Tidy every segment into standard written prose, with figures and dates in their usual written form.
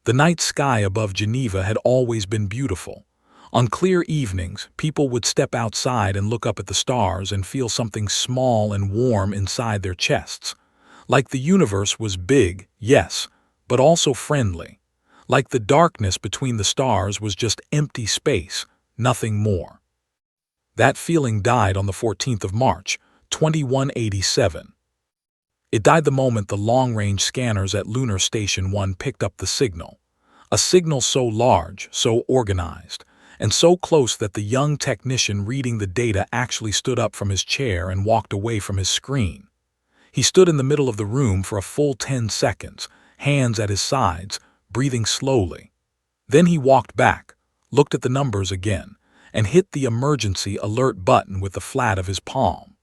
The night sky above Geneva had always been beautiful. On clear evenings, people would step outside and look up at the stars and feel something small and warm inside their chests. Like the universe was big, yes, but also friendly. Like the darkness between the stars was just empty space, nothing more. That feeling died on the 14th of March, 2187. It died the moment the long-range scanners at Lunar Station 1 picked up the signal. A signal so large, so organized, and so close that the young technician reading the data actually stood up from his chair and walked away from his screen. He stood in the middle of the room for a full 10 seconds, hands at his sides, breathing slowly. Then he walked back, looked at the numbers again, and hit the emergency alert button with the flat of his palm.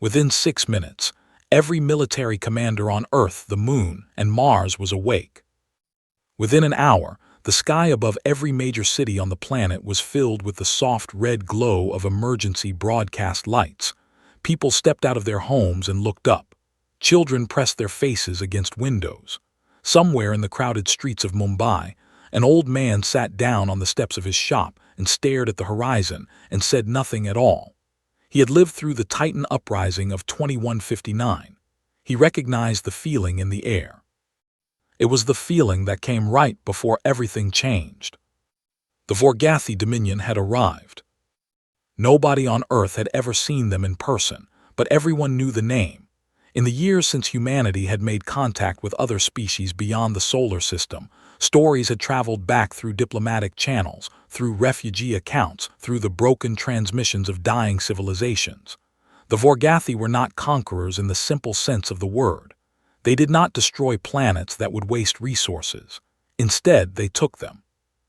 Within 6 minutes, every military commander on Earth, the Moon, and Mars was awake. Within an hour, the sky above every major city on the planet was filled with the soft red glow of emergency broadcast lights. People stepped out of their homes and looked up. Children pressed their faces against windows. Somewhere in the crowded streets of Mumbai, an old man sat down on the steps of his shop and stared at the horizon and said nothing at all. He had lived through the Titan uprising of 2159. He recognized the feeling in the air. It was the feeling that came right before everything changed. The Vorgathi Dominion had arrived. Nobody on Earth had ever seen them in person, but everyone knew the name. In the years since humanity had made contact with other species beyond the solar system, stories had traveled back through diplomatic channels, through refugee accounts, through the broken transmissions of dying civilizations. The Vorgathi were not conquerors in the simple sense of the word. They did not destroy planets that would waste resources. Instead, they took them.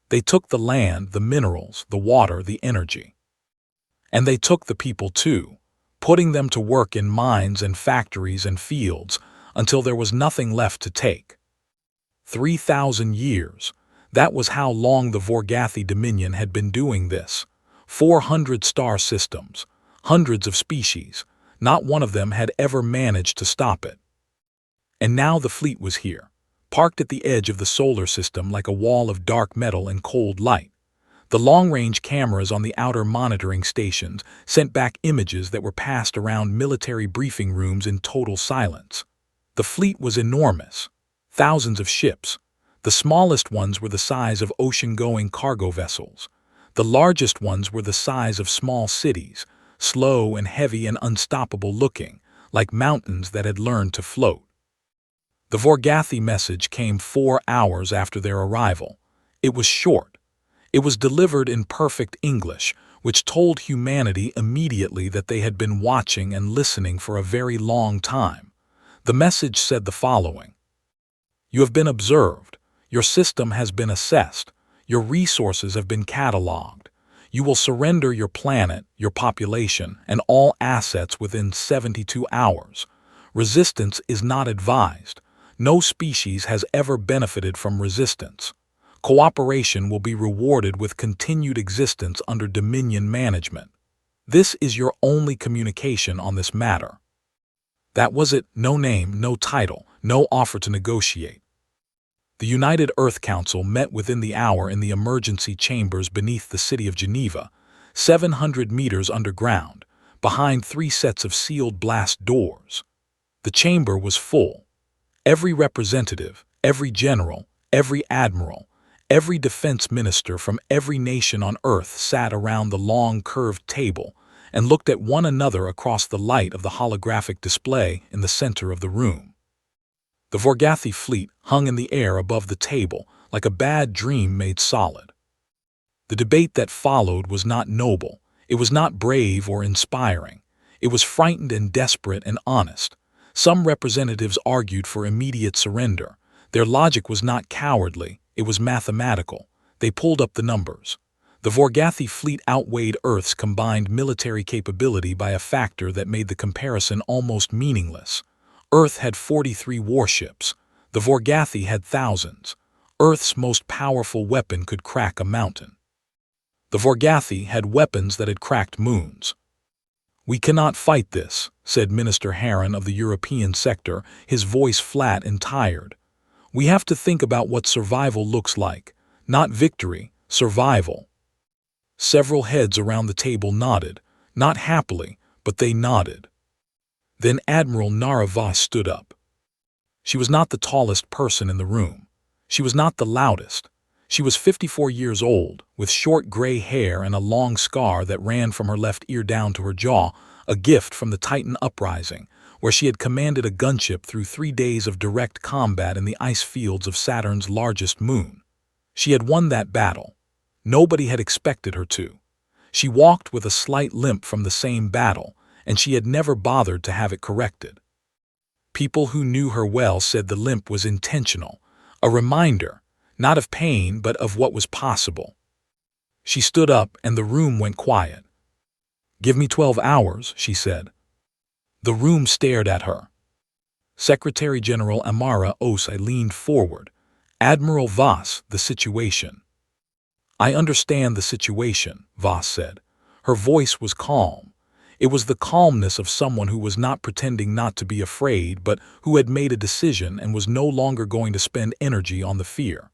They took the land, the minerals, the water, the energy. And they took the people too, putting them to work in mines and factories and fields until there was nothing left to take. 3,000 years. That was how long the Vorgathi Dominion had been doing this. 400 star systems, hundreds of species. Not one of them had ever managed to stop it. And now the fleet was here, parked at the edge of the solar system like a wall of dark metal and cold light. The long-range cameras on the outer monitoring stations sent back images that were passed around military briefing rooms in total silence. The fleet was enormous. Thousands of ships. The smallest ones were the size of ocean-going cargo vessels. The largest ones were the size of small cities, slow and heavy and unstoppable looking, like mountains that had learned to float. The Vorgathi message came 4 hours after their arrival. It was short. It was delivered in perfect English, which told humanity immediately that they had been watching and listening for a very long time. The message said the following: "You have been observed. Your system has been assessed. Your resources have been cataloged. You will surrender your planet, your population, and all assets within 72 hours. Resistance is not advised. No species has ever benefited from resistance. Cooperation will be rewarded with continued existence under Dominion management. This is your only communication on this matter." That was it. No name, no title, no offer to negotiate. The United Earth Council met within the hour in the emergency chambers beneath the city of Geneva, 700 meters underground, behind 3 sets of sealed blast doors. The chamber was full. Every representative, every general, every admiral, every defense minister from every nation on Earth sat around the long curved table and looked at one another across the light of the holographic display in the center of the room. The Vorgathi fleet hung in the air above the table like a bad dream made solid. The debate that followed was not noble. It was not brave or inspiring. It was frightened and desperate and honest. Some representatives argued for immediate surrender. Their logic was not cowardly, it was mathematical. They pulled up the numbers. The Vorgathi fleet outweighed Earth's combined military capability by a factor that made the comparison almost meaningless. Earth had 43 warships. The Vorgathi had thousands. Earth's most powerful weapon could crack a mountain. The Vorgathi had weapons that had cracked moons. "We cannot fight this," said Minister Heron of the European sector, his voice flat and tired. We have to think about what survival looks like. Not victory, survival. Several heads around the table nodded, not happily, but they nodded. Then Admiral Nara Voss stood up. She was not the tallest person in the room. She was not the loudest. She was 54 years old, with short gray hair and a long scar that ran from her left ear down to her jaw, a gift from the Titan Uprising, where she had commanded a gunship through 3 days of direct combat in the ice fields of Saturn's largest moon. She had won that battle. Nobody had expected her to. She walked with a slight limp from the same battle, and she had never bothered to have it corrected. People who knew her well said the limp was intentional, a reminder, not of pain but of what was possible. She stood up and the room went quiet. "Give me 12 hours," she said. The room stared at her. Secretary General Amara Osei leaned forward. "Admiral Voss, the situation." "I understand the situation," Voss said. Her voice was calm. It was the calmness of someone who was not pretending not to be afraid, but who had made a decision and was no longer going to spend energy on the fear.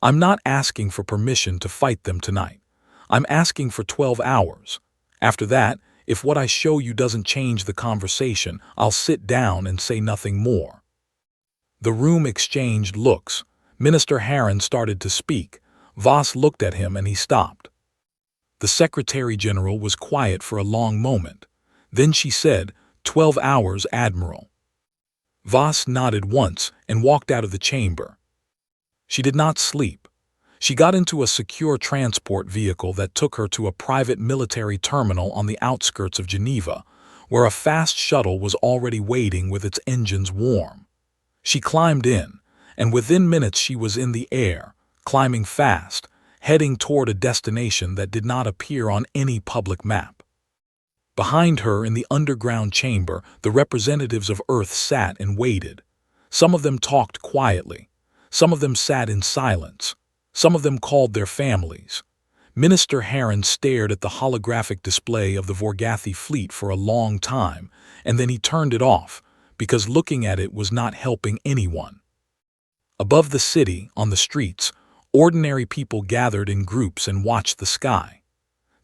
"I'm not asking for permission to fight them tonight. I'm asking for 12 hours. After that, if what I show you doesn't change the conversation, I'll sit down and say nothing more." The room exchanged looks. Minister Harron started to speak. Voss looked at him and he stopped. The Secretary General was quiet for a long moment. Then she said, "12 hours, Admiral." Voss nodded once and walked out of the chamber. She did not sleep. She got into a secure transport vehicle that took her to a private military terminal on the outskirts of Geneva, where a fast shuttle was already waiting with its engines warm. She climbed in, and within minutes she was in the air, climbing fast, heading toward a destination that did not appear on any public map. Behind her in the underground chamber, the representatives of Earth sat and waited. Some of them talked quietly. Some of them sat in silence. Some of them called their families. Minister Harron stared at the holographic display of the Vorgathi fleet for a long time, and then he turned it off, because looking at it was not helping anyone. Above the city, on the streets, ordinary people gathered in groups and watched the sky.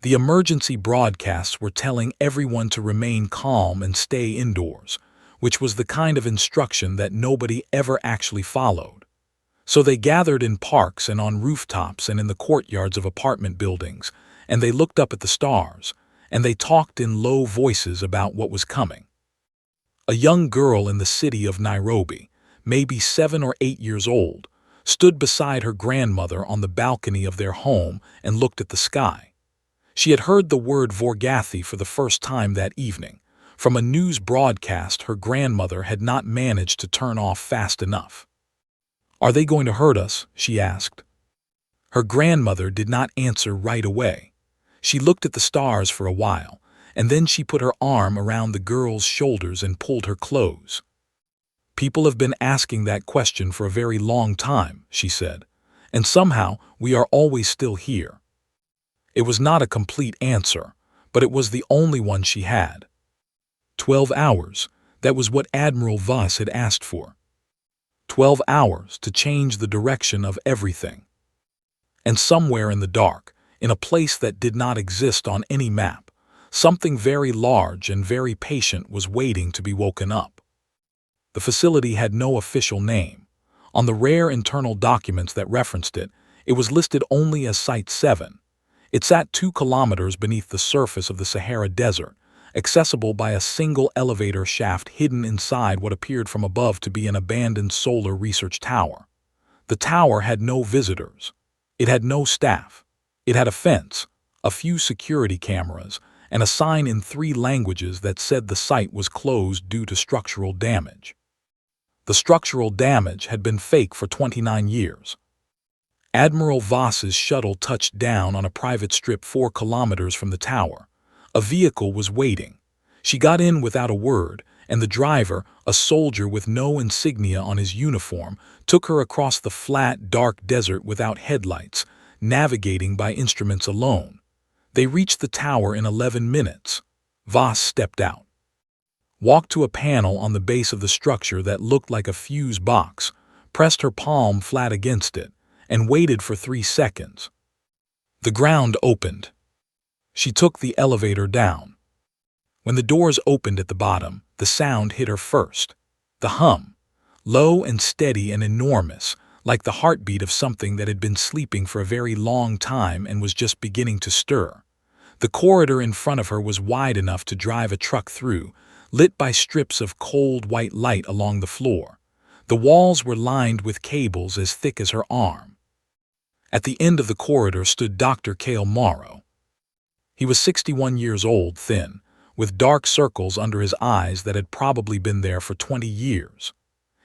The emergency broadcasts were telling everyone to remain calm and stay indoors, which was the kind of instruction that nobody ever actually followed. So they gathered in parks and on rooftops and in the courtyards of apartment buildings, and they looked up at the stars, and they talked in low voices about what was coming. A young girl in the city of Nairobi, maybe 7 or 8 years old, stood beside her grandmother on the balcony of their home and looked at the sky. She had heard the word Vorgathi for the first time that evening. From a news broadcast her grandmother had not managed to turn off fast enough. "Are they going to hurt us?" she asked. Her grandmother did not answer right away. She looked at the stars for a while, and then she put her arm around the girl's shoulders and pulled her close. "People have been asking that question for a very long time," she said, "and somehow we are always still here." It was not a complete answer, but it was the only one she had. 12 hours, that was what Admiral Voss had asked for. 12 hours to change the direction of everything. And somewhere in the dark, in a place that did not exist on any map, something very large and very patient was waiting to be woken up. The facility had no official name. On the rare internal documents that referenced it, it was listed only as Site 7. It sat 2 kilometers beneath the surface of the Sahara Desert, accessible by a single elevator shaft hidden inside what appeared from above to be an abandoned solar research tower. The tower had no visitors. It had no staff. It had a fence, a few security cameras, and a sign in 3 languages that said the site was closed due to structural damage. The structural damage had been fake for 29 years. Admiral Voss's shuttle touched down on a private strip 4 kilometers from the tower. A vehicle was waiting. She got in without a word, and the driver, a soldier with no insignia on his uniform, took her across the flat, dark desert without headlights, navigating by instruments alone. They reached the tower in 11 minutes. Voss stepped out, walked to a panel on the base of the structure that looked like a fuse box, pressed her palm flat against it, and waited for 3 seconds. The ground opened. She took the elevator down. When the doors opened at the bottom, the sound hit her first. The hum, low and steady and enormous, like the heartbeat of something that had been sleeping for a very long time and was just beginning to stir. The corridor in front of her was wide enough to drive a truck through, lit by strips of cold white light along the floor. The walls were lined with cables as thick as her arm. At the end of the corridor stood Dr. Cale Morrow. He was 61 years old, thin, with dark circles under his eyes that had probably been there for 20 years.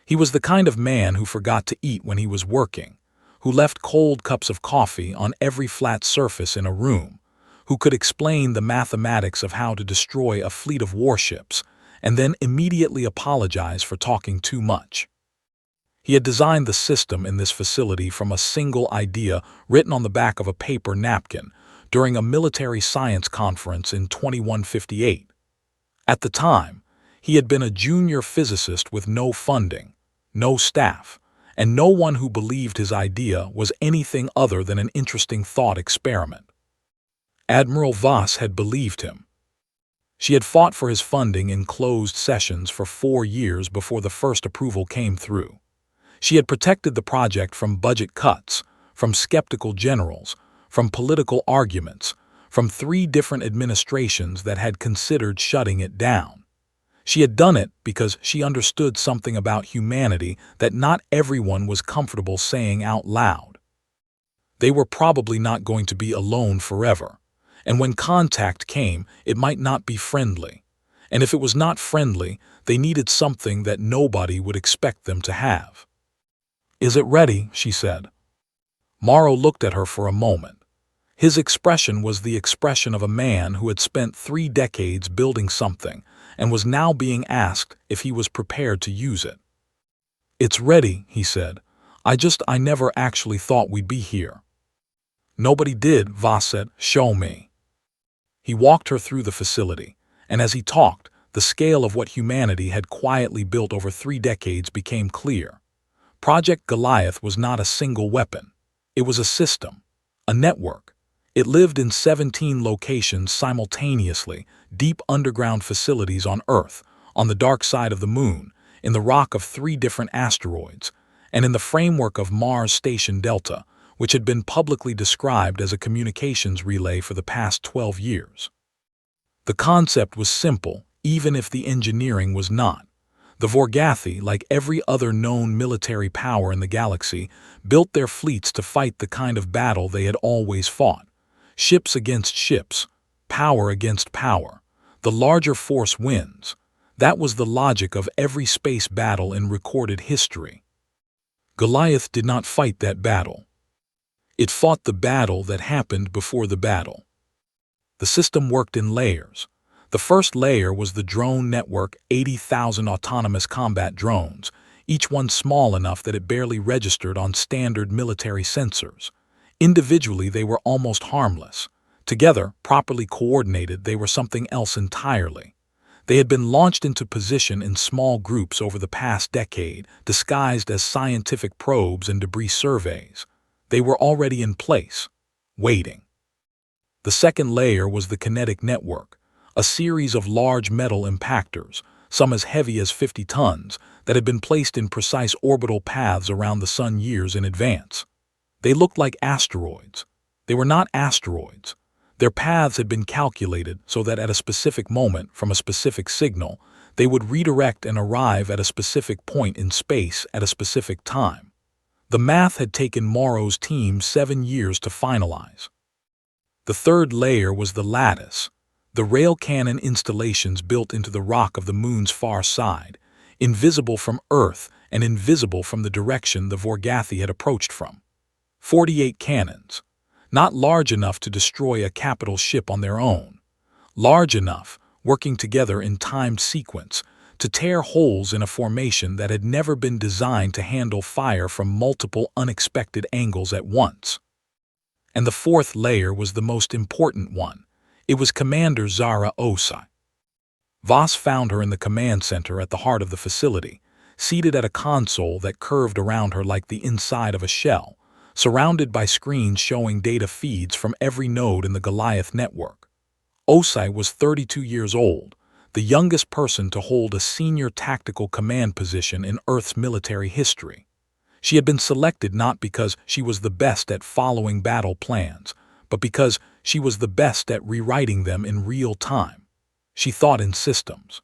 He was the kind of man who forgot to eat when he was working, who left cold cups of coffee on every flat surface in a room, who could explain the mathematics of how to destroy a fleet of warships, and then immediately apologize for talking too much. He had designed the system in this facility from a single idea written on the back of a paper napkin during a military science conference in 2158. At the time, he had been a junior physicist with no funding, no staff, and no one who believed his idea was anything other than an interesting thought experiment. Admiral Voss had believed him. She had fought for his funding in closed sessions for 4 years before the first approval came through. She had protected the project from budget cuts, from skeptical generals, from political arguments, from 3 different administrations that had considered shutting it down. She had done it because she understood something about humanity that not everyone was comfortable saying out loud. They were probably not going to be alone forever, and when contact came, it might not be friendly. And if it was not friendly, they needed something that nobody would expect them to have. "Is it ready?" she said. Morrow looked at her for a moment. His expression was the expression of a man who had spent 3 decades building something and was now being asked if he was prepared to use it. "It's ready," he said. I never actually thought we'd be here." "Nobody did," Voss said. "Show me." He walked her through the facility, and as he talked, the scale of what humanity had quietly built over 3 decades became clear. Project Goliath was not a single weapon. It was a system, a network. It lived in 17 locations simultaneously, deep underground facilities on Earth, on the dark side of the Moon, in the rock of 3 different asteroids, and in the framework of Mars Station Delta, which had been publicly described as a communications relay for the past 12 years. The concept was simple, even if the engineering was not. The Vorgathi, like every other known military power in the galaxy, built their fleets to fight the kind of battle they had always fought. Ships against ships, power against power. The larger force wins. That was the logic of every space battle in recorded history. Goliath did not fight that battle. It fought the battle that happened before the battle. The system worked in layers. The first layer was the drone network, 80,000 autonomous combat drones, each one small enough that it barely registered on standard military sensors. Individually, they were almost harmless. Together, properly coordinated, they were something else entirely. They had been launched into position in small groups over the past decade, disguised as scientific probes and debris surveys. They were already in place, waiting. The second layer was the kinetic network, a series of large metal impactors, some as heavy as 50 tons, that had been placed in precise orbital paths around the Sun years in advance. They looked like asteroids. They were not asteroids. Their paths had been calculated so that at a specific moment from a specific signal, they would redirect and arrive at a specific point in space at a specific time. The math had taken Morrow's team 7 years to finalize. The third layer was the lattice, the rail cannon installations built into the rock of the Moon's far side, invisible from Earth and invisible from the direction the Vorgathi had approached from. 48 cannons, not large enough to destroy a capital ship on their own, large enough, working together in timed sequence, to tear holes in a formation that had never been designed to handle fire from multiple unexpected angles at once. And the fourth layer was the most important one. It was Commander Zara Osai. Voss found her in the command center at the heart of the facility, seated at a console that curved around her like the inside of a shell, surrounded by screens showing data feeds from every node in the Goliath network. Osai was 32 years old, the youngest person to hold a senior tactical command position in Earth's military history. She had been selected not because she was the best at following battle plans, but because she was the best at rewriting them in real time. She thought in systems.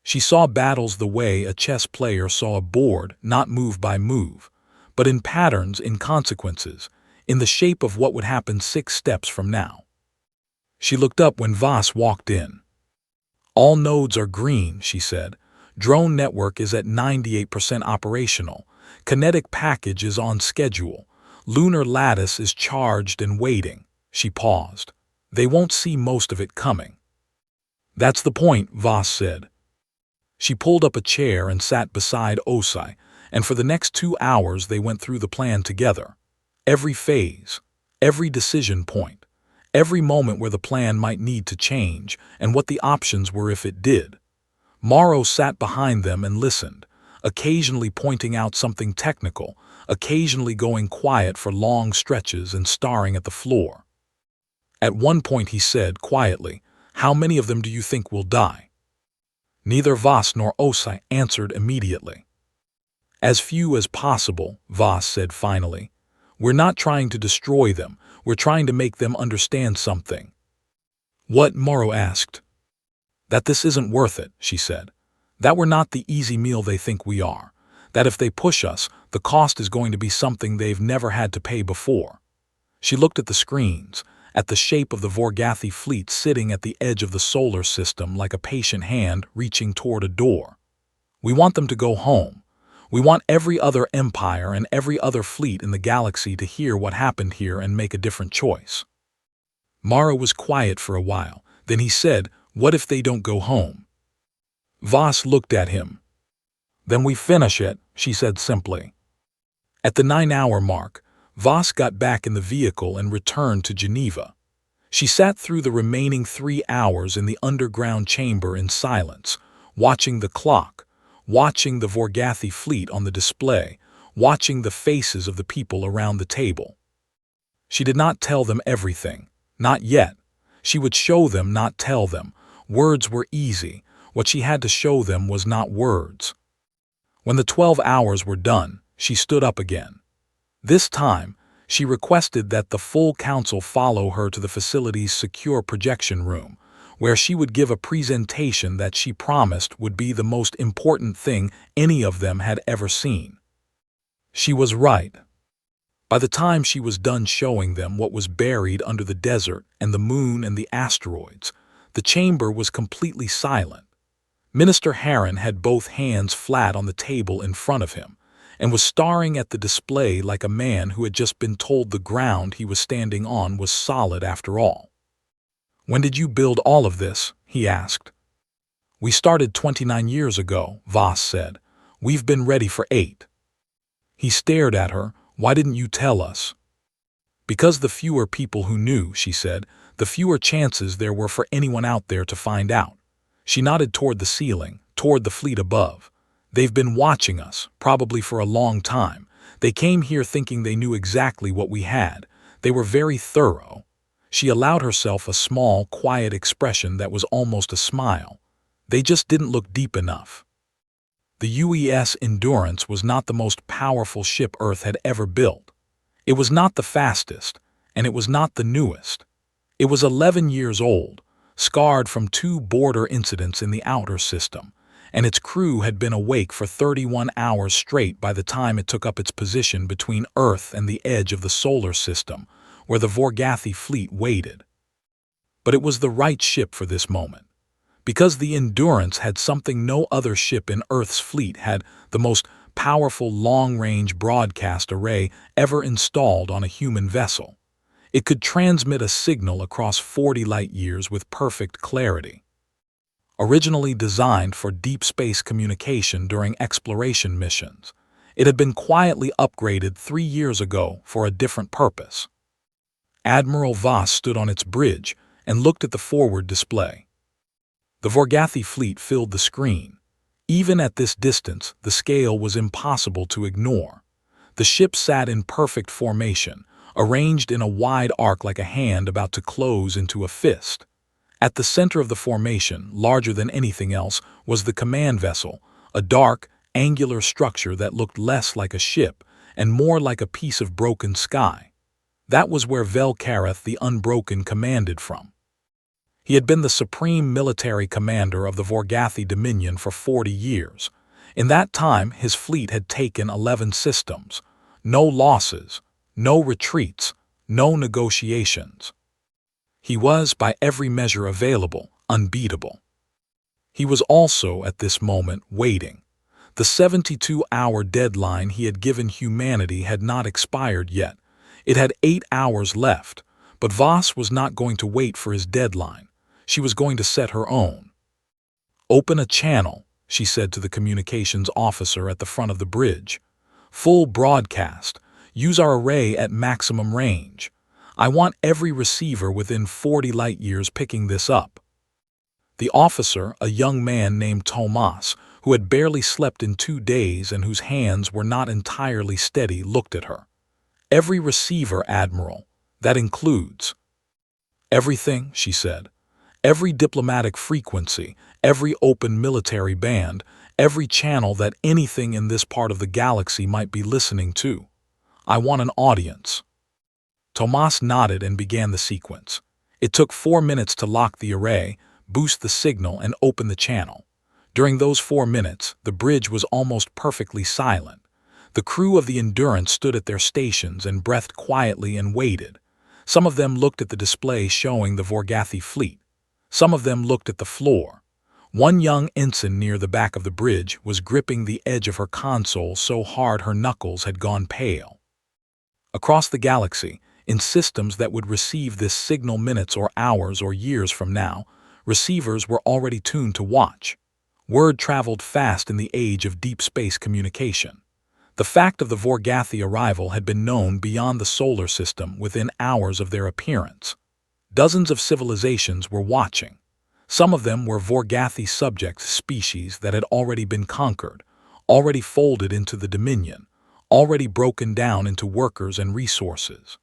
She saw battles the way a chess player saw a board, not move by move, but in patterns, in consequences, in the shape of what would happen 6 steps from now. She looked up when Voss walked in. "All nodes are green," she said. "Drone network is at 98% operational. Kinetic package is on schedule. Lunar lattice is charged and waiting." She paused. "They won't see most of it coming." "That's the point," Voss said. She pulled up a chair and sat beside Osai, and for the next 2 hours they went through the plan together. Every phase, every decision point, every moment where the plan might need to change, and what the options were if it did. Morrow sat behind them and listened, occasionally pointing out something technical, occasionally going quiet for long stretches and staring at the floor. At one point he said quietly, "How many of them do you think will die?" Neither Voss nor Osai answered immediately. "As few as possible," Voss said finally. "We're not trying to destroy them, we're trying to make them understand something." "What?" Morrow asked. "That this isn't worth it," she said. "That we're not the easy meal they think we are. That if they push us, the cost is going to be something they've never had to pay before." She looked at the screens, at the shape of the Vorgathi fleet sitting at the edge of the solar system like a patient hand reaching toward a door. "We want them to go home. We want every other empire and every other fleet in the galaxy to hear what happened here and make a different choice." Mara was quiet for a while. Then he said, "What if they don't go home?" Voss looked at him. "Then we finish it," she said simply. At the 9-hour mark, Voss got back in the vehicle and returned to Geneva. She sat through the remaining 3 hours in the underground chamber in silence, watching the clock, watching the Vorgathi fleet on the display, watching the faces of the people around the table. She did not tell them everything, not yet. She would show them, not tell them. Words were easy. What she had to show them was not words. When the 12 hours were done, she stood up again. This time, she requested that the full council follow her to the facility's secure projection room, where she would give a presentation that she promised would be the most important thing any of them had ever seen. She was right. By the time she was done showing them what was buried under the desert and the moon and the asteroids, the chamber was completely silent. Minister Heron had both hands flat on the table in front of him, and was staring at the display like a man who had just been told the ground he was standing on was solid after all. "When did you build all of this?" he asked. "We started 29 years ago," Voss said. "We've been ready for 8. He stared at her. "Why didn't you tell us?" "Because the fewer people who knew," she said, "the fewer chances there were for anyone out there to find out." She nodded toward the ceiling, toward the fleet above. "They've been watching us, probably for a long time. They came here thinking they knew exactly what we had. They were very thorough." She allowed herself a small, quiet expression that was almost a smile. "They just didn't look deep enough." The UES Endurance was not the most powerful ship Earth had ever built. It was not the fastest, and it was not the newest. It was 11 years old, scarred from 2 border incidents in the outer system, and its crew had been awake for 31 hours straight by the time it took up its position between Earth and the edge of the solar system, where the Vorgathi fleet waited. But it was the right ship for this moment. Because the Endurance had something no other ship in Earth's fleet had, the most powerful long-range broadcast array ever installed on a human vessel. It could transmit a signal across 40 light-years with perfect clarity. Originally designed for deep space communication during exploration missions, it had been quietly upgraded 3 years ago for a different purpose. Admiral Voss stood on its bridge and looked at the forward display. The Vorgathi fleet filled the screen. Even at this distance, the scale was impossible to ignore. The ship sat in perfect formation, arranged in a wide arc like a hand about to close into a fist. At the center of the formation, larger than anything else, was the command vessel, a dark, angular structure that looked less like a ship and more like a piece of broken sky. That was where Velkareth the Unbroken commanded from. He had been the supreme military commander of the Vorgathi Dominion for 40 years. In that time, his fleet had taken 11 systems. No losses, no retreats, no negotiations. He was, by every measure available, unbeatable. He was also, at this moment, waiting. The 72-hour deadline he had given humanity had not expired yet. It had 8 hours left, but Voss was not going to wait for his deadline. She was going to set her own. "Open a channel," she said to the communications officer at the front of the bridge. "Full broadcast. Use our array at maximum range. I want every receiver within 40 light-years picking this up." The officer, a young man named Tomas, who had barely slept in 2 days and whose hands were not entirely steady, looked at her. "Every receiver, Admiral. That includes—" "Everything," she said. "Every diplomatic frequency, every open military band, every channel that anything in this part of the galaxy might be listening to. I want an audience." Tomas nodded and began the sequence. It took 4 minutes to lock the array, boost the signal, and open the channel. During those 4 minutes, the bridge was almost perfectly silent. The crew of the Endurance stood at their stations and breathed quietly and waited. Some of them looked at the display showing the Vorgathi fleet. Some of them looked at the floor. One young ensign near the back of the bridge was gripping the edge of her console so hard her knuckles had gone pale. Across the galaxy, in systems that would receive this signal minutes or hours or years from now, receivers were already tuned to watch. Word traveled fast in the age of deep space communication. The fact of the Vorgathi arrival had been known beyond the solar system within hours of their appearance. Dozens of civilizations were watching. Some of them were Vorgathi subject species that had already been conquered, already folded into the Dominion, already broken down into workers and resources.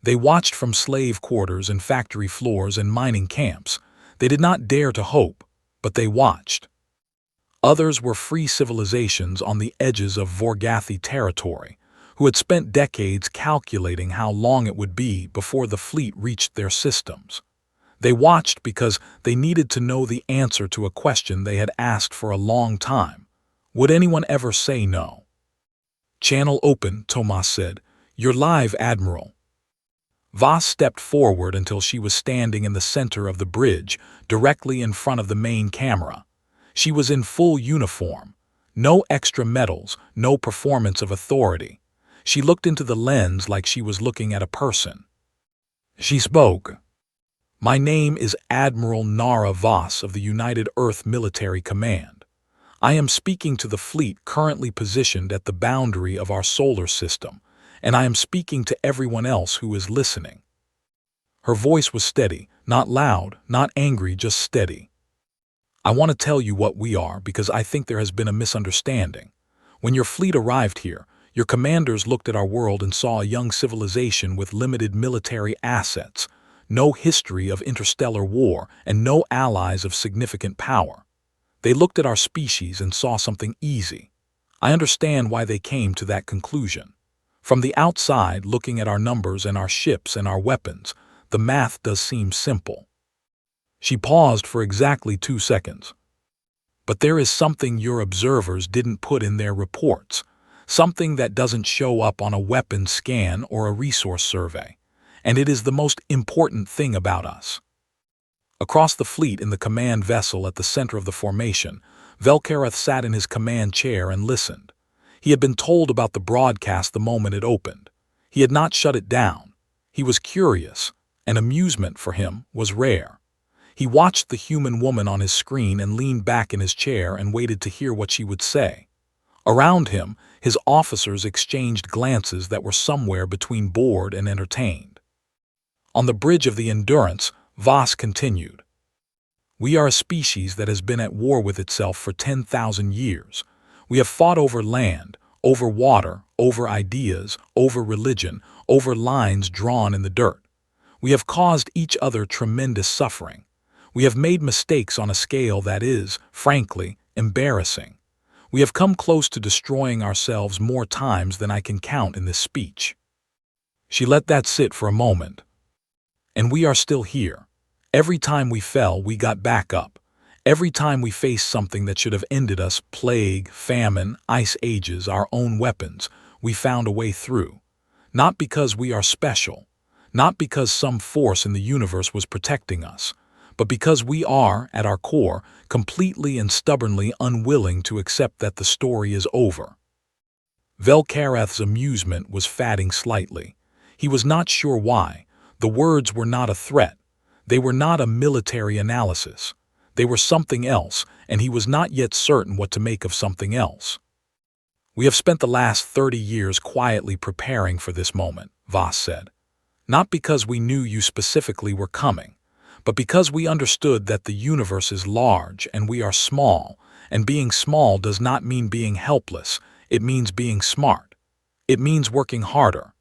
They watched from slave quarters and factory floors and mining camps. They did not dare to hope, but they watched. Others were free civilizations on the edges of Vorgathi territory, who had spent decades calculating how long it would be before the fleet reached their systems. They watched because they needed to know the answer to a question they had asked for a long time. Would anyone ever say no? "Channel open," Tomas said. "You're live, Admiral." Voss stepped forward until she was standing in the center of the bridge, directly in front of the main camera. She was in full uniform. No extra medals, no performance of authority. She looked into the lens like she was looking at a person. She spoke. "My name is Admiral Nara Voss of the United Earth Military Command. I am speaking to the fleet currently positioned at the boundary of our solar system, and I am speaking to everyone else who is listening." Her voice was steady, not loud, not angry, just steady. "I want to tell you what we are because I think there has been a misunderstanding. When your fleet arrived here, your commanders looked at our world and saw a young civilization with limited military assets, no history of interstellar war, and no allies of significant power. They looked at our species and saw something easy. I understand why they came to that conclusion. From the outside, looking at our numbers and our ships and our weapons, the math does seem simple." She paused for exactly 2 seconds. "But there is something your observers didn't put in their reports, something that doesn't show up on a weapons scan or a resource survey, and it is the most important thing about us." Across the fleet in the command vessel at the center of the formation, Velkareth sat in his command chair and listened. He had been told about the broadcast the moment it opened. He had not shut it down. He was curious, and amusement for him was rare. He watched the human woman on his screen and leaned back in his chair and waited to hear what she would say. Around him, his officers exchanged glances that were somewhere between bored and entertained. On the bridge of the Endurance, Voss continued. We are a species that has been at war with itself for 10,000 years. We have fought over land, over water, over ideas, over religion, over lines drawn in the dirt. We have caused each other tremendous suffering. We have made mistakes on a scale that is, frankly, embarrassing. We have come close to destroying ourselves more times than I can count in this speech. She let that sit for a moment. And we are still here. Every time we fell, we got back up. Every time we faced something that should have ended us, plague, famine, ice ages, our own weapons, we found a way through. Not because we are special, not because some force in the universe was protecting us, but because we are, at our core, completely and stubbornly unwilling to accept that the story is over. Velkareth's amusement was fading slightly. He was not sure why. The words were not a threat. They were not a military analysis. They were something else, and he was not yet certain what to make of something else. We have spent the last 30 years quietly preparing for this moment, Voss said. Not because we knew you specifically were coming, but because we understood that the universe is large and we are small, and being small does not mean being helpless, it means being smart. It means working harder.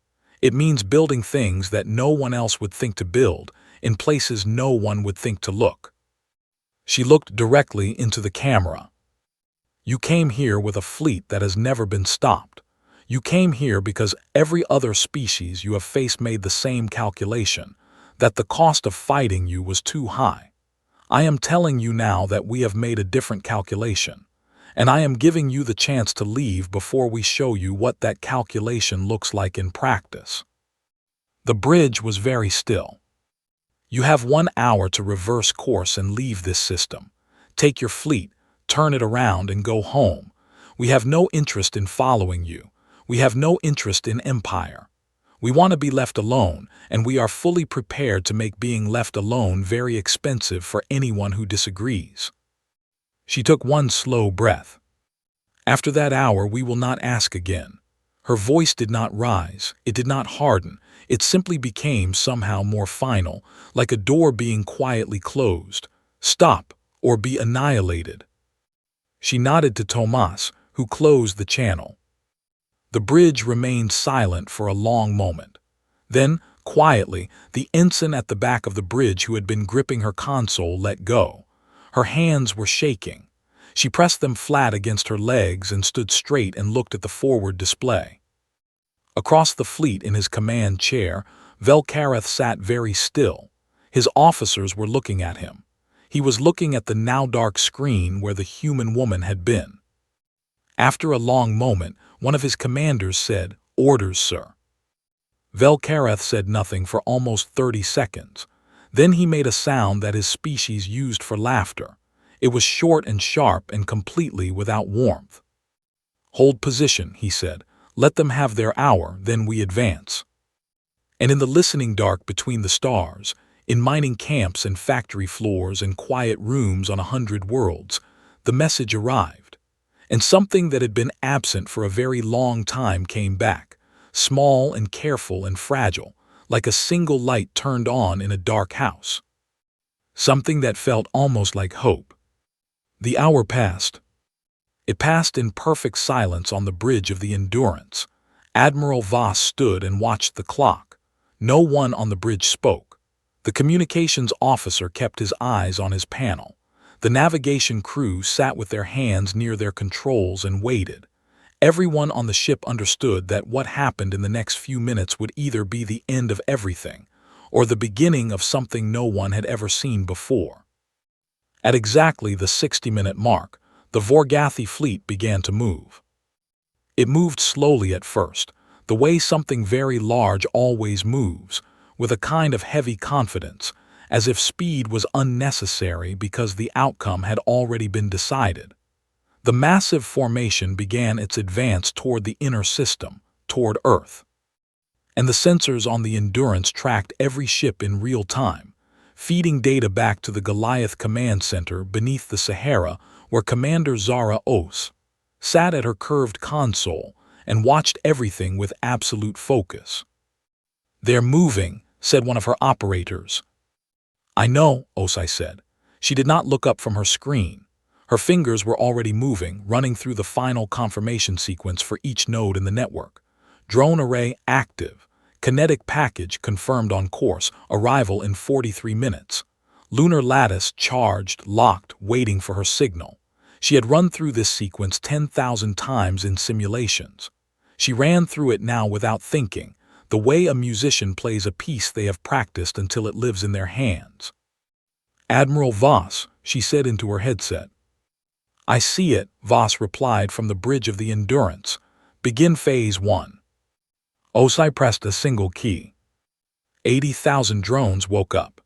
It means building things that no one else would think to build, in places no one would think to look. She looked directly into the camera. You came here with a fleet that has never been stopped. You came here because every other species you have faced made the same calculation, that the cost of fighting you was too high. I am telling you now that we have made a different calculation, and I am giving you the chance to leave before we show you what that calculation looks like in practice. The bridge was very still. You have 1 hour to reverse course and leave this system. Take your fleet, turn it around, and go home. We have no interest in following you. We have no interest in empire. We want to be left alone, and we are fully prepared to make being left alone very expensive for anyone who disagrees. She took one slow breath. After that hour, we will not ask again. Her voice did not rise, it did not harden, it simply became somehow more final, like a door being quietly closed. Stop, or be annihilated. She nodded to Tomas, who closed the channel. The bridge remained silent for a long moment. Then, quietly, the ensign at the back of the bridge who had been gripping her console let go. Her hands were shaking. She pressed them flat against her legs and stood straight and looked at the forward display. Across the fleet in his command chair, Velkareth sat very still. His officers were looking at him. He was looking at the now dark screen where the human woman had been. After a long moment, one of his commanders said, "Orders, sir." Velkareth said nothing for almost 30 seconds. Then he made a sound that his species used for laughter. It was short and sharp and completely without warmth. "Hold position," he said. "Let them have their hour, then we advance." And in the listening dark between the stars, in mining camps and factory floors and quiet rooms on 100 worlds, the message arrived. And something that had been absent for a very long time came back, small and careful and fragile, like a single light turned on in a dark house. Something that felt almost like hope. The hour passed. It passed in perfect silence on the bridge of the Endurance. Admiral Voss stood and watched the clock. No one on the bridge spoke. The communications officer kept his eyes on his panel. The navigation crew sat with their hands near their controls and waited. Everyone on the ship understood that what happened in the next few minutes would either be the end of everything, or the beginning of something no one had ever seen before. At exactly the 60-minute mark, the Vorgathi fleet began to move. It moved slowly at first, the way something very large always moves, with a kind of heavy confidence, as if speed was unnecessary because the outcome had already been decided. The massive formation began its advance toward the inner system, toward Earth. And the sensors on the Endurance tracked every ship in real time, feeding data back to the Goliath Command Center beneath the Sahara, where Commander Zara Os sat at her curved console and watched everything with absolute focus. "They're moving," said one of her operators. "I know," Osai said. She did not look up from her screen. Her fingers were already moving, running through the final confirmation sequence for each node in the network. Drone array active. Kinetic package confirmed on course. Arrival in 43 minutes. Lunar lattice charged, locked, waiting for her signal. She had run through this sequence 10,000 times in simulations. She ran through it now without thinking, the way a musician plays a piece they have practiced until it lives in their hands. "Admiral Voss," she said into her headset. "I see it," Voss replied from the bridge of the Endurance. "Begin Phase 1. Osai pressed a single key. 80,000 drones woke up.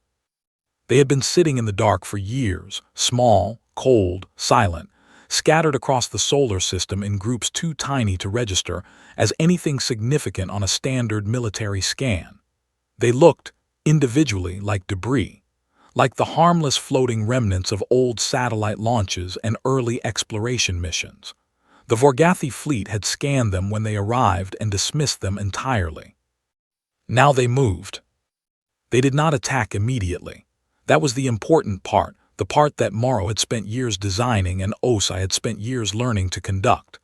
They had been sitting in the dark for years, small, cold, silent, scattered across the solar system in groups too tiny to register as anything significant on a standard military scan. They looked, individually, like debris, like the harmless floating remnants of old satellite launches and early exploration missions. The Vorgathi fleet had scanned them when they arrived and dismissed them entirely. Now they moved. They did not attack immediately. That was the important part, the part that Morrow had spent years designing and Osai had spent years learning to conduct.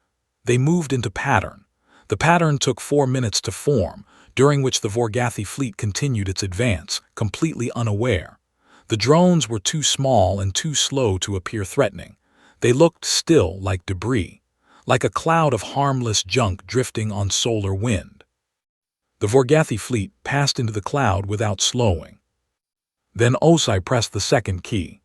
They moved into pattern. The pattern took 4 minutes to form, during which the Vorgathi fleet continued its advance, completely unaware. The drones were too small and too slow to appear threatening. They looked still like debris, like a cloud of harmless junk drifting on solar wind. The Vorgathi fleet passed into the cloud without slowing. Then Osai pressed the second key.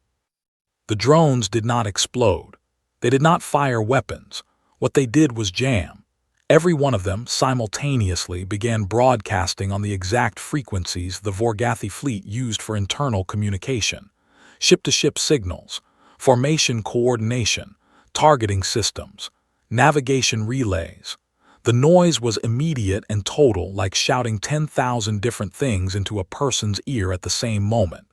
The drones did not explode. They did not fire weapons. What they did was jam. Every one of them simultaneously began broadcasting on the exact frequencies the Vorgathi fleet used for internal communication. Ship-to-ship signals, formation coordination, targeting systems, navigation relays. The noise was immediate and total, like shouting 10,000 different things into a person's ear at the same moment.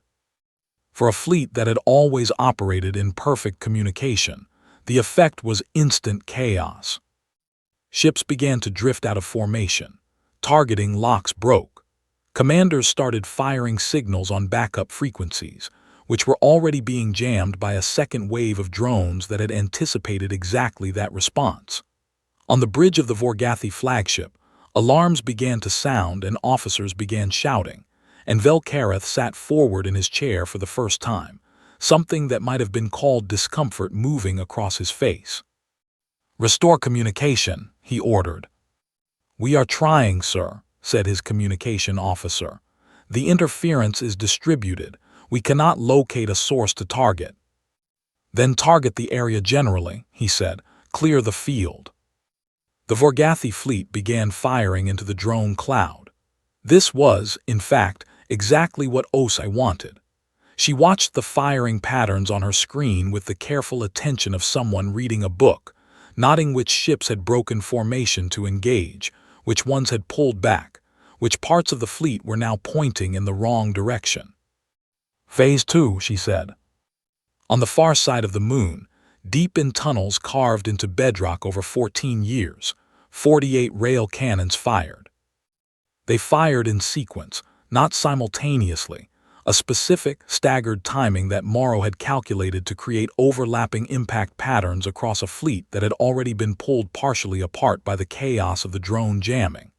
For a fleet that had always operated in perfect communication, the effect was instant chaos. Ships began to drift out of formation. Targeting locks broke. Commanders started firing signals on backup frequencies, which were already being jammed by a second wave of drones that had anticipated exactly that response. On the bridge of the Vorgathi flagship, alarms began to sound and officers began shouting, and Velkareth sat forward in his chair for the first time, something that might have been called discomfort moving across his face. "Restore communication," he ordered. "We are trying, sir," said his communication officer. "The interference is distributed. We cannot locate a source to target." "Then target the area generally," he said. "Clear the field." The Vorgathi fleet began firing into the drone cloud. This was, in fact, exactly what Osai wanted. She watched the firing patterns on her screen with the careful attention of someone reading a book, noting which ships had broken formation to engage, which ones had pulled back, which parts of the fleet were now pointing in the wrong direction. "Phase 2, she said. On the far side of the moon, deep in tunnels carved into bedrock over 14 years, 48 rail cannons fired. They fired in sequence, not simultaneously, a specific, staggered timing that Morrow had calculated to create overlapping impact patterns across a fleet that had already been pulled partially apart by the chaos of the drone jamming.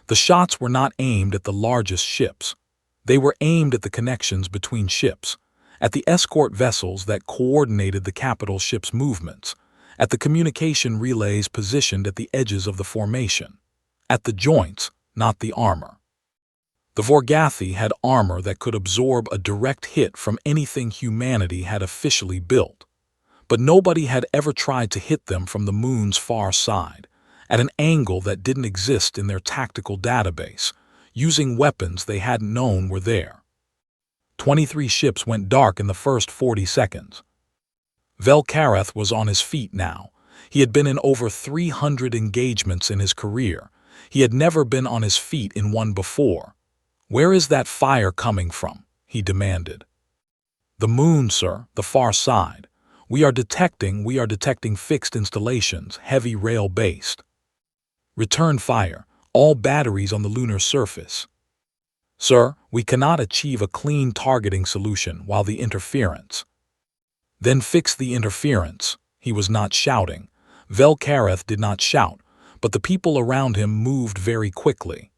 The shots were not aimed at the largest ships. They were aimed at the connections between ships, at the escort vessels that coordinated the capital ship's movements, at the communication relays positioned at the edges of the formation, at the joints, not the armor. The Vorgathi had armor that could absorb a direct hit from anything humanity had officially built, but nobody had ever tried to hit them from the moon's far side, at an angle that didn't exist in their tactical database, using weapons they hadn't known were there. 23 ships went dark in the first 40 seconds. Velkareth was on his feet now. He had been in over 300 engagements in his career. He had never been on his feet in one before. "Where is that fire coming from?" he demanded. "The moon, sir, the far side. We are detecting fixed installations, heavy rail-based. Return fire, all batteries on the lunar surface. Sir, we cannot achieve a clean targeting solution while the interference." Then fix the interference. He was not shouting. Velkareth did not shout, but the people around him moved very quickly.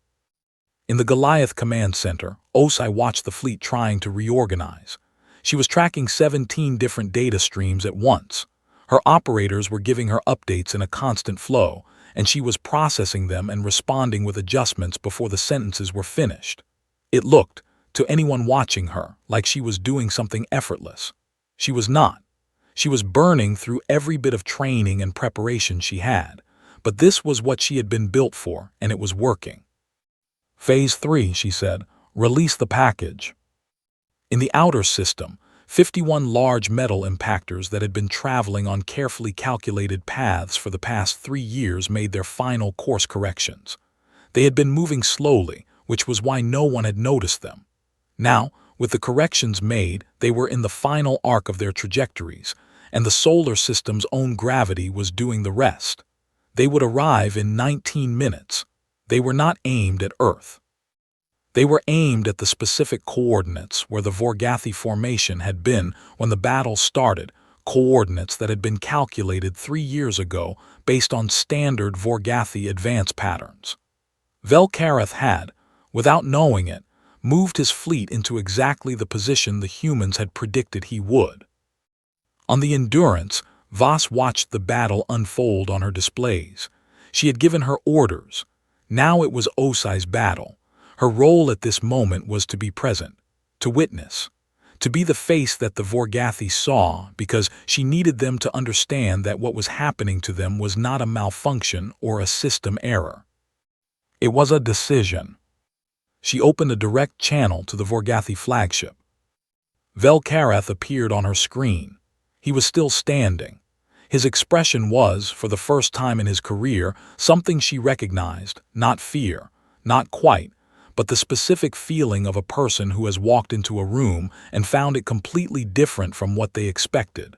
In the Goliath command center, Osai watched the fleet trying to reorganize. She was tracking 17 different data streams at once. Her operators were giving her updates in a constant flow, and she was processing them and responding with adjustments before the sentences were finished. It looked, to anyone watching her, like she was doing something effortless. She was not. She was burning through every bit of training and preparation she had, but this was what she had been built for, and it was working. Phase 3, she said, release the package. In the outer system, 51 large metal impactors that had been traveling on carefully calculated paths for the past 3 years made their final course corrections. They had been moving slowly, which was why no one had noticed them. Now, with the corrections made, they were in the final arc of their trajectories, and the solar system's own gravity was doing the rest. They would arrive in 19 minutes. They were not aimed at Earth. They were aimed at the specific coordinates where the Vorgathi formation had been when the battle started, coordinates that had been calculated 3 years ago based on standard Vorgathi advance patterns. Velkareth had, without knowing it, moved his fleet into exactly the position the humans had predicted he would. On the Endurance, Voss watched the battle unfold on her displays. She had given her orders. Now it was Osai's battle. Her role at this moment was to be present, to witness, to be the face that the Vorgathi saw because she needed them to understand that what was happening to them was not a malfunction or a system error. It was a decision. She opened a direct channel to the Vorgathi flagship. Velkareth appeared on her screen. He was still standing. His expression was, for the first time in his career, something she recognized, not fear, not quite, but the specific feeling of a person who has walked into a room and found it completely different from what they expected.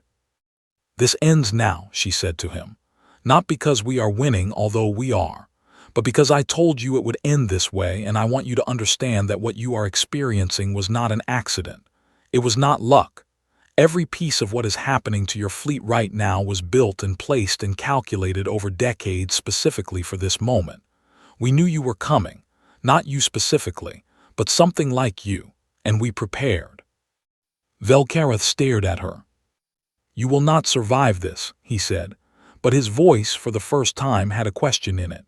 "This ends now," she said to him. "Not because we are winning, although we are, but because I told you it would end this way, and I want you to understand that what you are experiencing was not an accident. It was not luck. Every piece of what is happening to your fleet right now was built and placed and calculated over decades specifically for this moment. We knew you were coming. Not you specifically, but something like you, and we prepared." Velkareth stared at her. "You will not survive this," he said, but his voice for the first time had a question in it.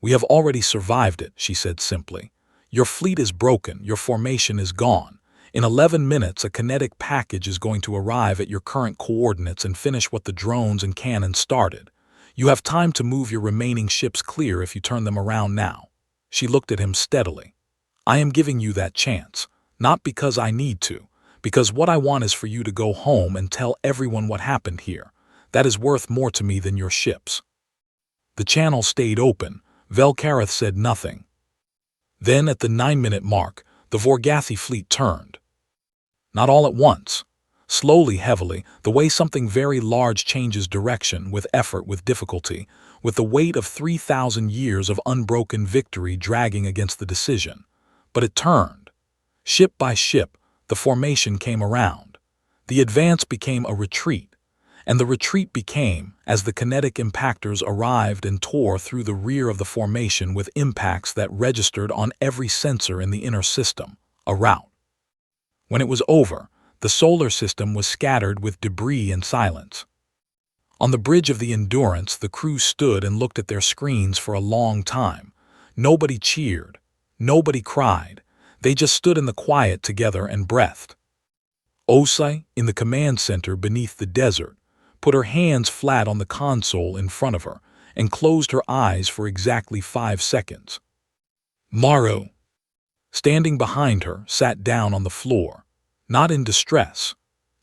"We have already survived it," she said simply. "Your fleet is broken, your formation is gone. In 11 minutes, a kinetic package is going to arrive at your current coordinates and finish what the drones and cannons started. You have time to move your remaining ships clear if you turn them around now." She looked at him steadily. "I am giving you that chance, not because I need to, because what I want is for you to go home and tell everyone what happened here. That is worth more to me than your ships." The channel stayed open. Velkareth said nothing. Then, at the 9-minute mark, the Vorgathi fleet turned. Not all at once. Slowly, heavily, the way something very large changes direction, with effort, with difficulty, with the weight of 3,000 years of unbroken victory dragging against the decision. But it turned. Ship by ship, the formation came around. The advance became a retreat, and the retreat became, as the kinetic impactors arrived and tore through the rear of the formation with impacts that registered on every sensor in the inner system, a rout. When it was over, the solar system was scattered with debris and silence. On the bridge of the Endurance, the crew stood and looked at their screens for a long time. Nobody cheered. Nobody cried. They just stood in the quiet together and breathed. Osai, in the command center beneath the desert, put her hands flat on the console in front of her and closed her eyes for exactly 5 seconds. Maru, standing behind her, sat down on the floor, not in distress,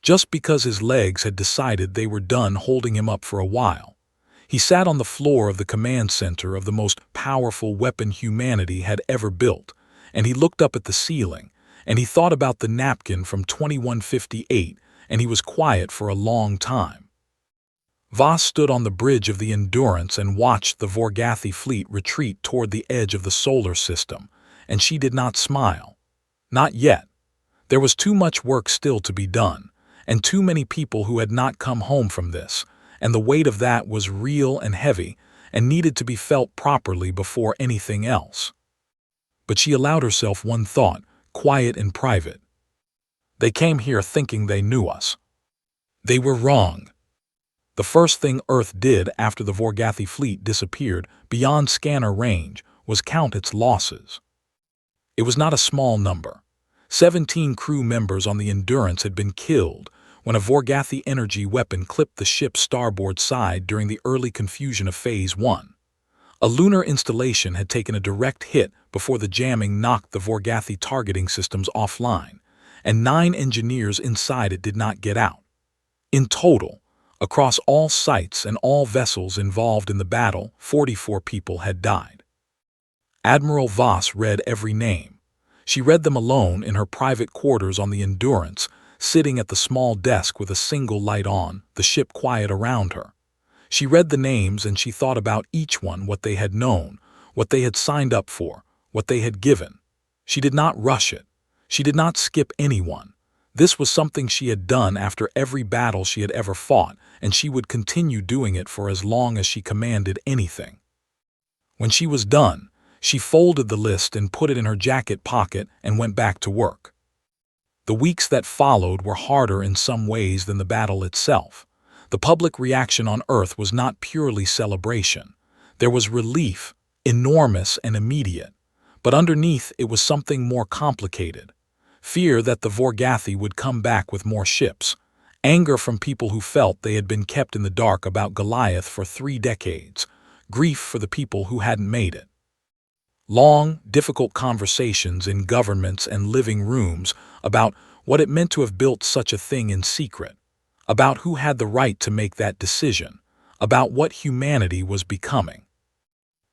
just because his legs had decided they were done holding him up for a while. He sat on the floor of the command center of the most powerful weapon humanity had ever built, and he looked up at the ceiling, and he thought about the napkin from 2158, and he was quiet for a long time. Voss stood on the bridge of the Endurance and watched the Vorgathi fleet retreat toward the edge of the solar system, and she did not smile. Not yet. There was too much work still to be done, and too many people who had not come home from this, and the weight of that was real and heavy and needed to be felt properly before anything else. But she allowed herself one thought, quiet and private. They came here thinking they knew us. They were wrong. The first thing Earth did after the Vorgathi fleet disappeared beyond scanner range was count its losses. It was not a small number. 17 crew members on the Endurance had been killed when a Vorgathi energy weapon clipped the ship's starboard side during the early confusion of Phase 1. A lunar installation had taken a direct hit before the jamming knocked the Vorgathi targeting systems offline, and 9 engineers inside it did not get out. In total, across all sites and all vessels involved in the battle, 44 people had died. Admiral Voss read every name. She read them alone in her private quarters on the Endurance, sitting at the small desk with a single light on, the ship quiet around her. She read the names and she thought about each one, what they had known, what they had signed up for, what they had given. She did not rush it. She did not skip anyone. This was something she had done after every battle she had ever fought, and she would continue doing it for as long as she commanded anything. When she was done, she folded the list and put it in her jacket pocket and went back to work. The weeks that followed were harder in some ways than the battle itself. The public reaction on Earth was not purely celebration. There was relief, enormous and immediate, but underneath it was something more complicated. Fear that the Vorgathi would come back with more ships, anger from people who felt they had been kept in the dark about Goliath for 3 decades, grief for the people who hadn't made it. Long, difficult conversations in governments and living rooms about what it meant to have built such a thing in secret, about who had the right to make that decision, about what humanity was becoming.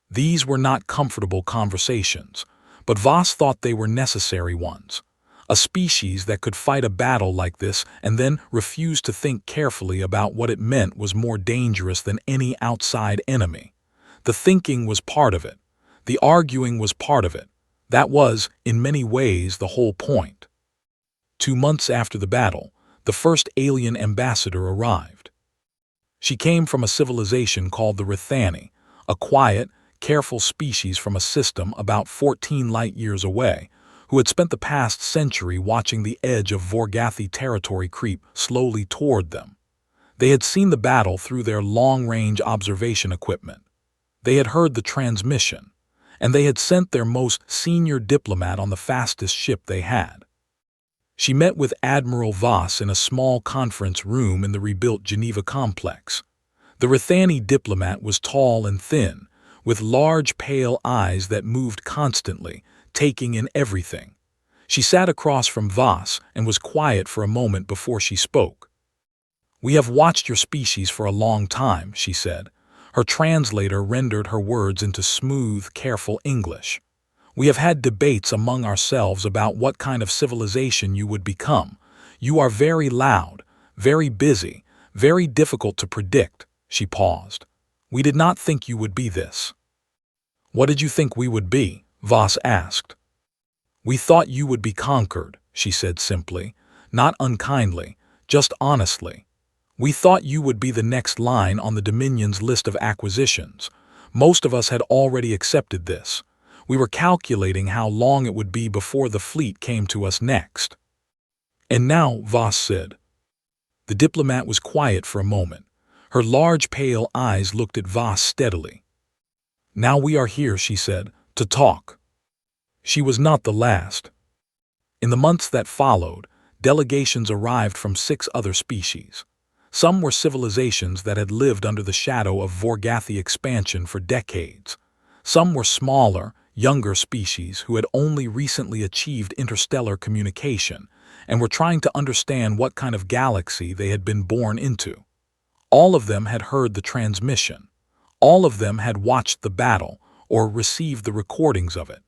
These were not comfortable conversations, but Voss thought they were necessary ones. A species that could fight a battle like this and then refuse to think carefully about what it meant was more dangerous than any outside enemy. The thinking was part of it. The arguing was part of it. That was, in many ways, the whole point. 2 months after the battle, the first alien ambassador arrived. She came from a civilization called the Rithani, a quiet, careful species from a system about 14 light-years away, who had spent the past century watching the edge of Vorgathi territory creep slowly toward them. They had seen the battle through their long-range observation equipment. They had heard the transmission, and they had sent their most senior diplomat on the fastest ship they had. She met with Admiral Voss in a small conference room in the rebuilt Geneva complex. The Rithani diplomat was tall and thin, with large pale eyes that moved constantly, taking in everything. She sat across from Voss and was quiet for a moment before she spoke. "We have watched your species for a long time," she said. Her translator rendered her words into smooth, careful English. "We have had debates among ourselves about what kind of civilization you would become. You are very loud, very busy, very difficult to predict." She paused. "We did not think you would be this." "What did you think we would be?" Voss asked. "We thought you would be conquered," she said simply, not unkindly, just honestly. "We thought you would be the next line on the Dominion's list of acquisitions. Most of us had already accepted this. We were calculating how long it would be before the fleet came to us next." "And now," Voss said. The diplomat was quiet for a moment. Her large pale eyes looked at Voss steadily. "Now we are here," she said, "to talk." She was not the last. In the months that followed, delegations arrived from 6 other species. Some were civilizations that had lived under the shadow of Vorgathi expansion for decades. Some were smaller, younger species who had only recently achieved interstellar communication and were trying to understand what kind of galaxy they had been born into. All of them had heard the transmission. All of them had watched the battle or received the recordings of it.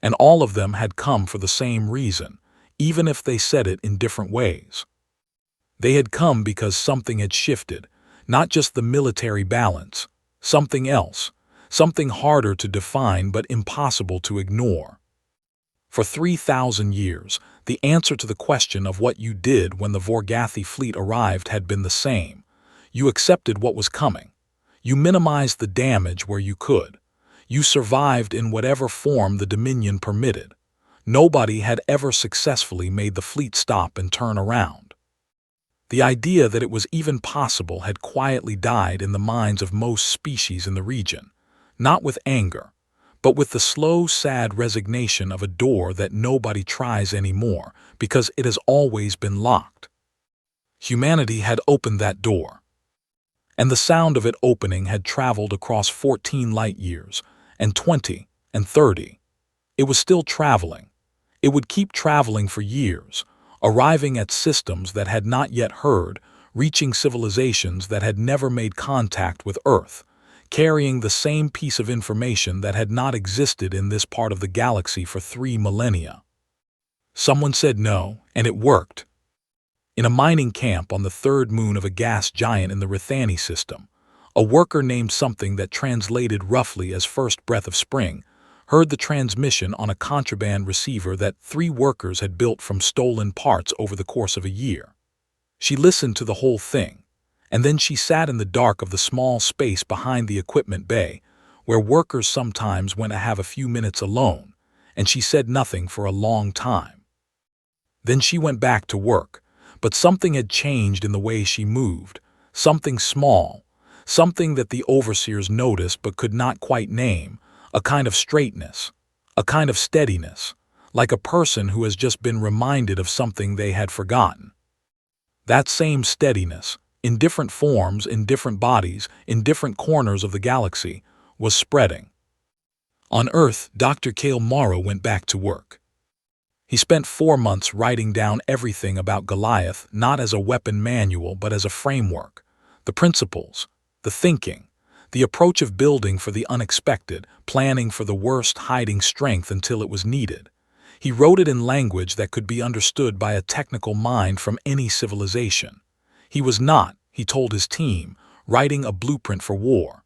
And all of them had come for the same reason, even if they said it in different ways. They had come because something had shifted, not just the military balance, something else, something harder to define but impossible to ignore. For 3,000 years, the answer to the question of what you did when the Vorgathi fleet arrived had been the same. You accepted what was coming. You minimized the damage where you could. You survived in whatever form the Dominion permitted. Nobody had ever successfully made the fleet stop and turn around. The idea that it was even possible had quietly died in the minds of most species in the region, not with anger, but with the slow, sad resignation of a door that nobody tries anymore because it has always been locked. Humanity had opened that door, and the sound of it opening had traveled across 14 light years, and 20, and 30. It was still traveling. It would keep traveling for years, arriving at systems that had not yet heard, reaching civilizations that had never made contact with Earth, carrying the same piece of information that had not existed in this part of the galaxy for 3 millennia. Someone said no, and it worked. In a mining camp on the third moon of a gas giant in the Rithani system, a worker named something that translated roughly as first breath of spring heard the transmission on a contraband receiver that 3 workers had built from stolen parts over the course of a year. She listened to the whole thing, and then she sat in the dark of the small space behind the equipment bay, where workers sometimes went to have a few minutes alone, and she said nothing for a long time. Then she went back to work, but something had changed in the way she moved, something small, something that the overseers noticed but could not quite name, a kind of straightness, a kind of steadiness, like a person who has just been reminded of something they had forgotten. That same steadiness, in different forms, in different bodies, in different corners of the galaxy, was spreading. On Earth, Dr. Kale Morrow went back to work. He spent 4 months writing down everything about Goliath, not as a weapon manual but as a framework, the principles, the thinking, the approach of building for the unexpected, planning for the worst, hiding strength until it was needed. He wrote it in language that could be understood by a technical mind from any civilization. He was not, he told his team, writing a blueprint for war.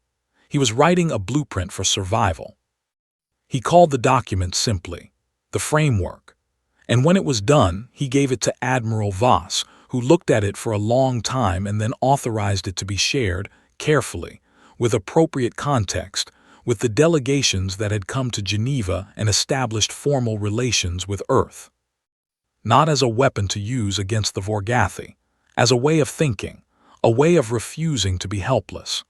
He was writing a blueprint for survival. He called the document simply the framework. And when it was done, he gave it to Admiral Voss, who looked at it for a long time and then authorized it to be shared, carefully, with appropriate context, with the delegations that had come to Geneva and established formal relations with Earth. Not as a weapon to use against the Vorgathi, as a way of thinking, a way of refusing to be helpless.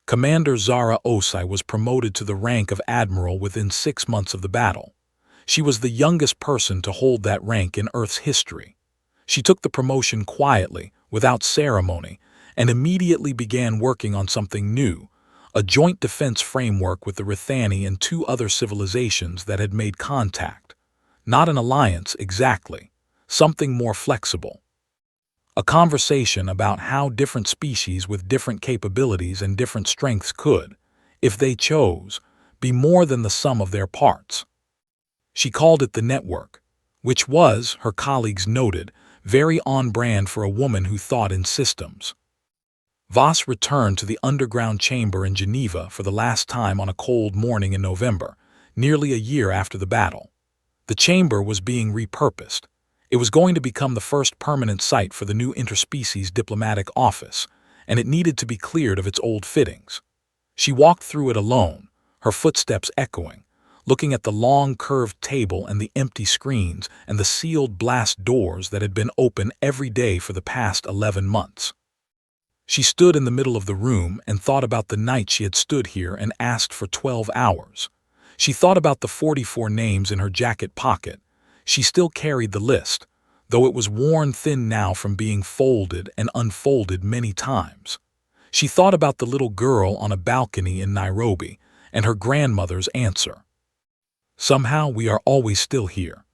Commander Zara Osai was promoted to the rank of Admiral within 6 months of the battle. She was the youngest person to hold that rank in Earth's history. She took the promotion quietly, without ceremony, and immediately began working on something new, a joint defense framework with the Rithani and 2 other civilizations that had made contact. Not an alliance, exactly. Something more flexible. A conversation about how different species with different capabilities and different strengths could, if they chose, be more than the sum of their parts. She called it the network, which was, her colleagues noted, very on-brand for a woman who thought in systems. Voss returned to the underground chamber in Geneva for the last time on a cold morning in November, nearly a year after the battle. The chamber was being repurposed. It was going to become the first permanent site for the new interspecies diplomatic office, and it needed to be cleared of its old fittings. She walked through it alone, her footsteps echoing, looking at the long curved table and the empty screens and the sealed blast doors that had been open every day for the past 11 months. She stood in the middle of the room and thought about the night she had stood here and asked for 12 hours. She thought about the 44 names in her jacket pocket. She still carried the list, though it was worn thin now from being folded and unfolded many times. She thought about the little girl on a balcony in Nairobi and her grandmother's answer. Somehow we are always still here.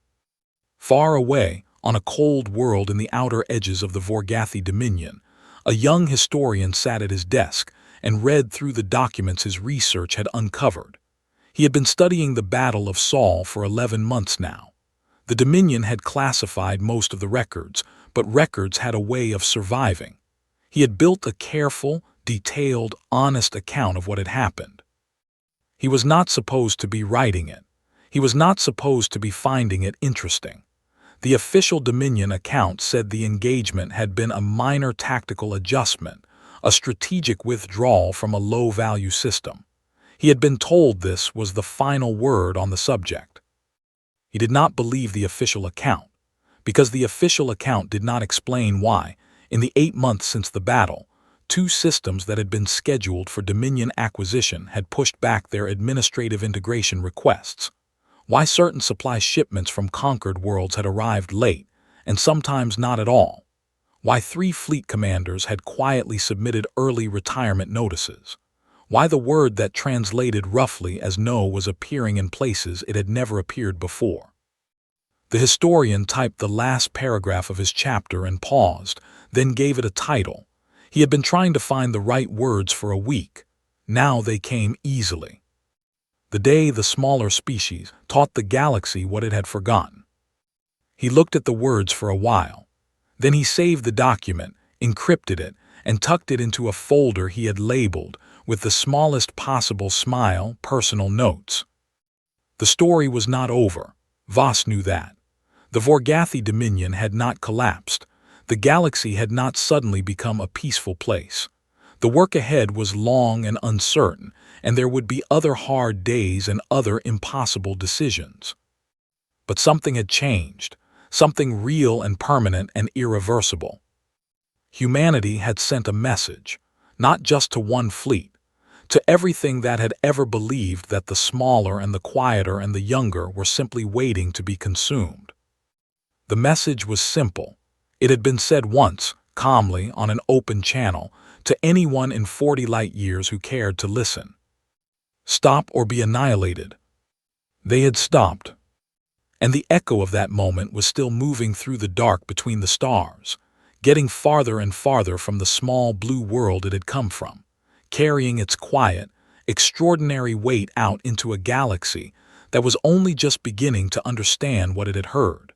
Far away, on a cold world in the outer edges of the Vorgathi Dominion, a young historian sat at his desk and read through the documents his research had uncovered. He had been studying the Battle of Saul for 11 months now. The Dominion had classified most of the records, but records had a way of surviving. He had built a careful, detailed, honest account of what had happened. He was not supposed to be writing it. He was not supposed to be finding it interesting. The official Dominion account said the engagement had been a minor tactical adjustment, a strategic withdrawal from a low-value system. He had been told this was the final word on the subject. He did not believe the official account, because the official account did not explain why, in the 8 months since the battle, 2 systems that had been scheduled for Dominion acquisition had pushed back their administrative integration requests. Why certain supply shipments from conquered worlds had arrived late, and sometimes not at all. Why 3 fleet commanders had quietly submitted early retirement notices. Why the word that translated roughly as no was appearing in places it had never appeared before. The historian typed the last paragraph of his chapter and paused, then gave it a title. He had been trying to find the right words for a week. Now they came easily. The day the smaller species taught the galaxy what it had forgotten. He looked at the words for a while. Then he saved the document, encrypted it, and tucked it into a folder he had labeled, with the smallest possible smile, personal notes. The story was not over. Voss knew that. The Vorgathi Dominion had not collapsed. The galaxy had not suddenly become a peaceful place. The work ahead was long and uncertain, and there would be other hard days and other impossible decisions. But something had changed, something real and permanent and irreversible. Humanity had sent a message, not just to one fleet, to everything that had ever believed that the smaller and the quieter and the younger were simply waiting to be consumed. The message was simple. It had been said once, calmly, on an open channel, to anyone in 40 light-years who cared to listen. Stop or be annihilated. They had stopped. And the echo of that moment was still moving through the dark between the stars, getting farther and farther from the small blue world it had come from, carrying its quiet, extraordinary weight out into a galaxy that was only just beginning to understand what it had heard.